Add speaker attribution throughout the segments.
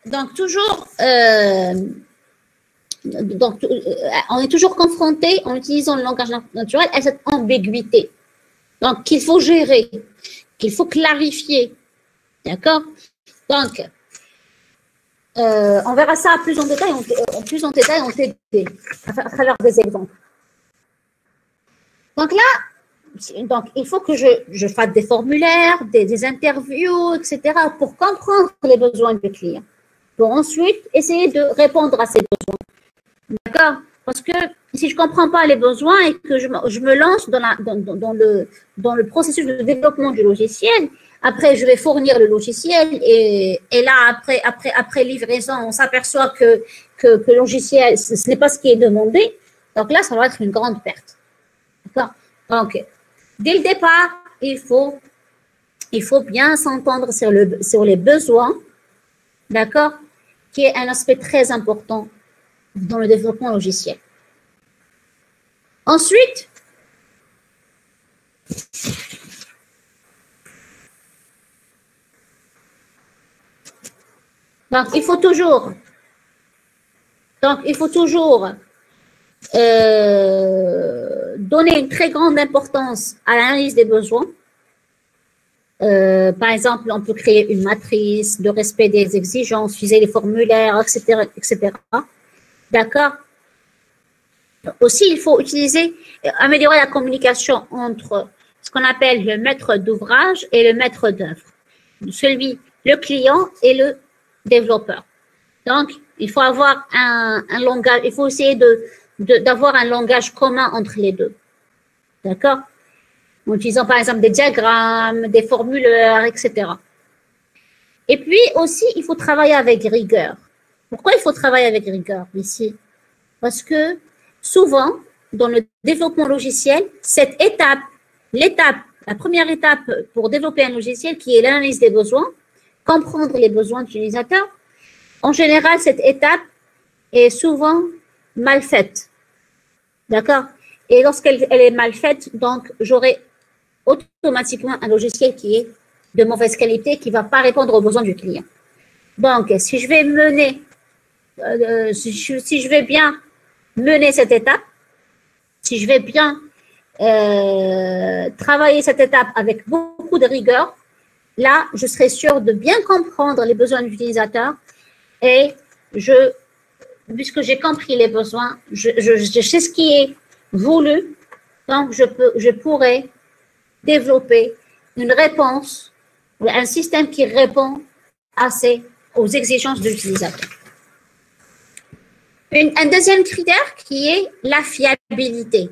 Speaker 1: Donc, toujours, on est toujours confronté, en utilisant le langage naturel, à cette ambiguïté. Donc, qu'il faut gérer, qu'il faut clarifier. D'accord? Donc, on verra ça plus en détail, en TD, à travers des exemples. Donc là, il faut que je fasse des formulaires, des interviews, etc., pour comprendre les besoins du client, pour ensuite essayer de répondre à ses besoins. D'accord? Parce que si je ne comprends pas les besoins et que je me lance dans le processus de développement du logiciel, après, je vais fournir le logiciel et là, après livraison, on s'aperçoit que le logiciel, ce n'est pas ce qui est demandé. Donc là, ça va être une grande perte. D'accord? Donc, dès le départ, il faut bien s'entendre sur les besoins, d'accord? Qui est un aspect très important dans le développement logiciel. Ensuite, donc, il faut toujours donner une très grande importance à l'analyse des besoins. Par exemple, on peut créer une matrice de respect des exigences, utiliser les formulaires, etc., etc. D'accord? Aussi, il faut améliorer la communication entre ce qu'on appelle le maître d'ouvrage et le maître d'œuvre. Le client et le développeur. Donc, il faut avoir un langage, il faut essayer d'avoir un langage commun entre les deux. D'accord? En utilisant par exemple des diagrammes, des formulaires, etc. Et puis aussi, il faut travailler avec rigueur. Pourquoi il faut travailler avec rigueur ici? Parce que souvent, dans le développement logiciel, la première étape pour développer un logiciel qui est l'analyse des besoins, comprendre les besoins de l'utilisateur, en général, cette étape est souvent mal faite. D'accord? Et lorsqu'elle est mal faite, donc j'aurai automatiquement un logiciel qui est de mauvaise qualité, qui ne va pas répondre aux besoins du client. Donc, si je vais bien mener cette étape, si je vais bien travailler cette étape avec beaucoup de rigueur, là, je serai sûre de bien comprendre les besoins de l'utilisateur et puisque j'ai compris les besoins, je sais ce qui est voulu, donc je pourrais développer une réponse, un système qui répond aux exigences de l'utilisateur. Un deuxième critère qui est la fiabilité.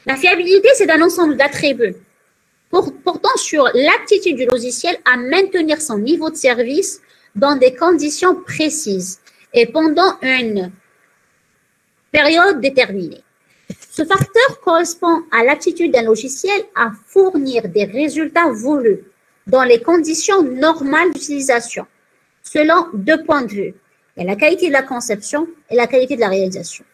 Speaker 1: La fiabilité, c'est un ensemble d'attributs portant sur l'aptitude du logiciel à maintenir son niveau de service dans des conditions précises et pendant une période déterminée. Ce facteur correspond à l'aptitude d'un logiciel à fournir des résultats voulus dans les conditions normales d'utilisation, selon deux points de vue. Il y a la qualité de la conception et la qualité de la réalisation.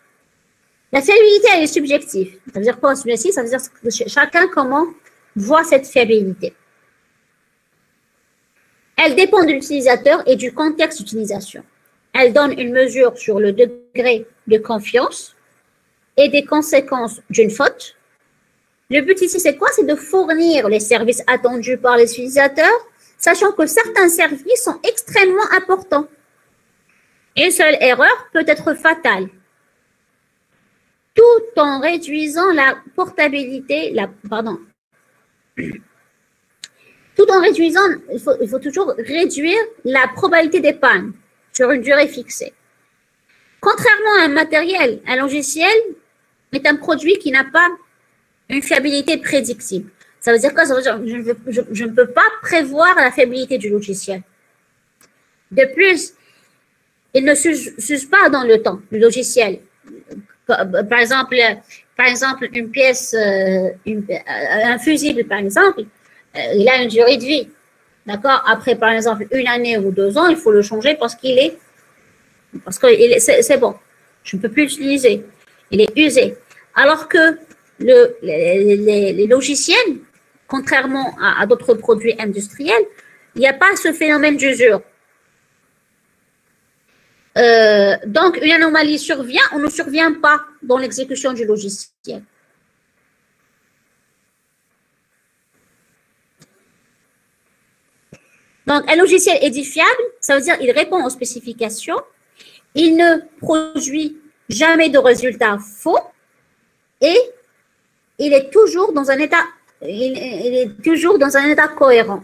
Speaker 1: La fiabilité, elle est subjective. Ça veut dire quoi subjectif? Ça veut dire que chacun comment voit cette fiabilité. Elle dépend de l'utilisateur et du contexte d'utilisation. Elle donne une mesure sur le degré de confiance et des conséquences d'une faute. Le but ici, c'est quoi? C'est de fournir les services attendus par les utilisateurs, sachant que certains services sont extrêmement importants. Une seule erreur peut être fatale, tout en réduisant la portabilité, tout en réduisant, il faut toujours réduire la probabilité des pannes sur une durée fixée. Contrairement à un matériel, un logiciel est un produit qui n'a pas une fiabilité prédictible. Ça veut dire quoi? Ça veut dire je ne peux pas prévoir la fiabilité du logiciel. De plus, il ne s'use pas dans le temps, le logiciel. Par exemple, une pièce, un fusible, par exemple, il a une durée de vie. D'accord? Après, par exemple, 1 année ou 2 ans, il faut le changer parce que c'est bon. Je ne peux plus l'utiliser. Il est usé. Alors que les logiciels, contrairement à d'autres produits industriels, Il n'y a pas ce phénomène d'usure. Donc, une anomalie survient ou ne survient pas dans l'exécution du logiciel. Donc, un logiciel est dit fiable, ça veut dire qu'il répond aux spécifications, il ne produit jamais de résultats faux et il est toujours dans un état, il est toujours dans un état cohérent.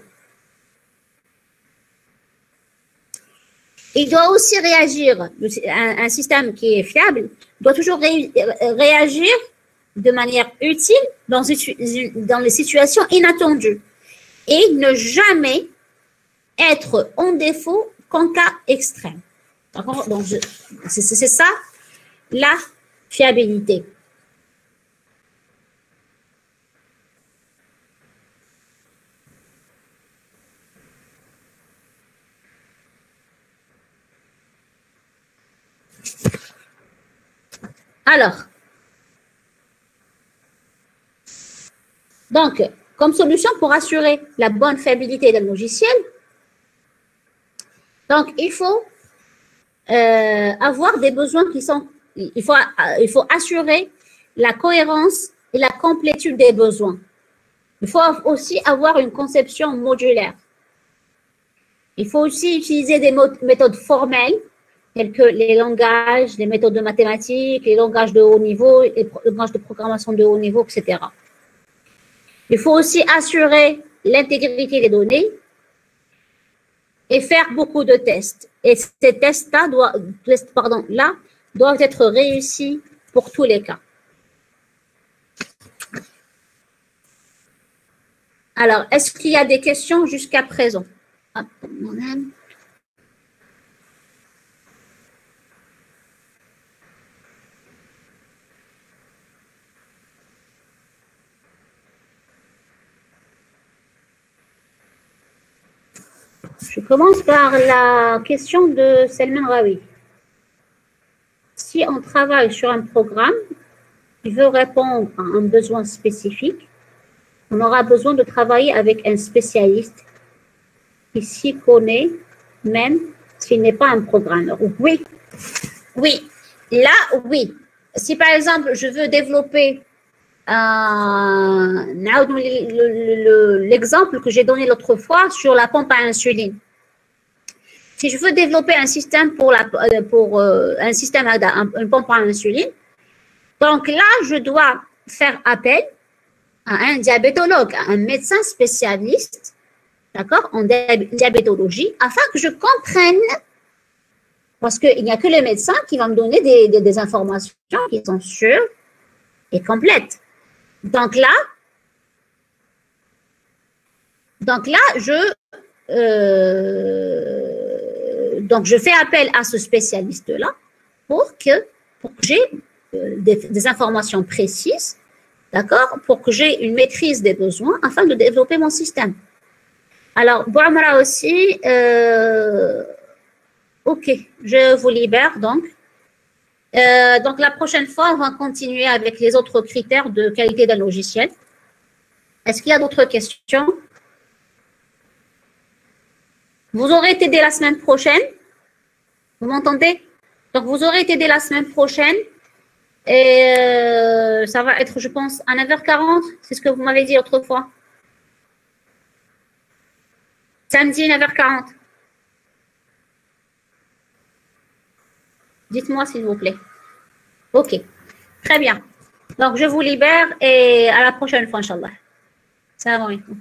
Speaker 1: Il doit aussi réagir, un système qui est fiable doit toujours réagir de manière utile dans les situations inattendues et ne jamais être en défaut qu'en cas extrême. D'accord? Donc, c'est ça la fiabilité. Alors, donc, comme solution pour assurer la bonne fiabilité d'un logiciel, donc il faut avoir des besoins qui sont, il faut assurer la cohérence et la complétude des besoins. Il faut aussi avoir une conception modulaire. Il faut aussi utiliser des méthodes formelles tels que les langages, les méthodes de mathématiques, les langages de haut niveau, les langages de programmation de haut niveau, etc. Il faut aussi assurer l'intégrité des données et faire beaucoup de tests. Et ces tests-là doivent être réussis pour tous les cas. Alors, est-ce qu'il y a des questions jusqu'à présent? Je commence par la question de Selman Rawi. Si on travaille sur un programme qui veut répondre à un besoin spécifique, on aura besoin de travailler avec un spécialiste qui s'y connaît, même s'il n'est pas un programmeur. Oui, oui, là, oui. Si par exemple, je veux développer l'exemple que j'ai donné l'autre fois sur la pompe à insuline. Si je veux développer un système un système une pompe à insuline, donc là, je dois faire appel à un diabétologue, à un médecin spécialiste, d'accord, en diabétologie, afin que je comprenne, parce qu'il n'y a que le médecin qui va me donner des informations qui sont sûres et complètes. Donc là, je fais appel à ce spécialiste-là pour que j'ai des informations précises, d'accord, pour que j'ai une maîtrise des besoins afin de développer mon système. Alors, Bouamra aussi, ok, je vous libère donc. Donc, la prochaine fois, on va continuer avec les autres critères de qualité d'un logiciel. Est-ce qu'il y a d'autres questions? Vous aurez été dès la semaine prochaine. Vous m'entendez? Donc, vous aurez été dès la semaine prochaine. Et ça va être, je pense, à 9h40. C'est ce que vous m'avez dit autrefois. Samedi, 9h40. Dites-moi, s'il vous plaît. OK. Très bien. Donc, je vous libère et à la prochaine fois, Inch'Allah. Salam alaikum.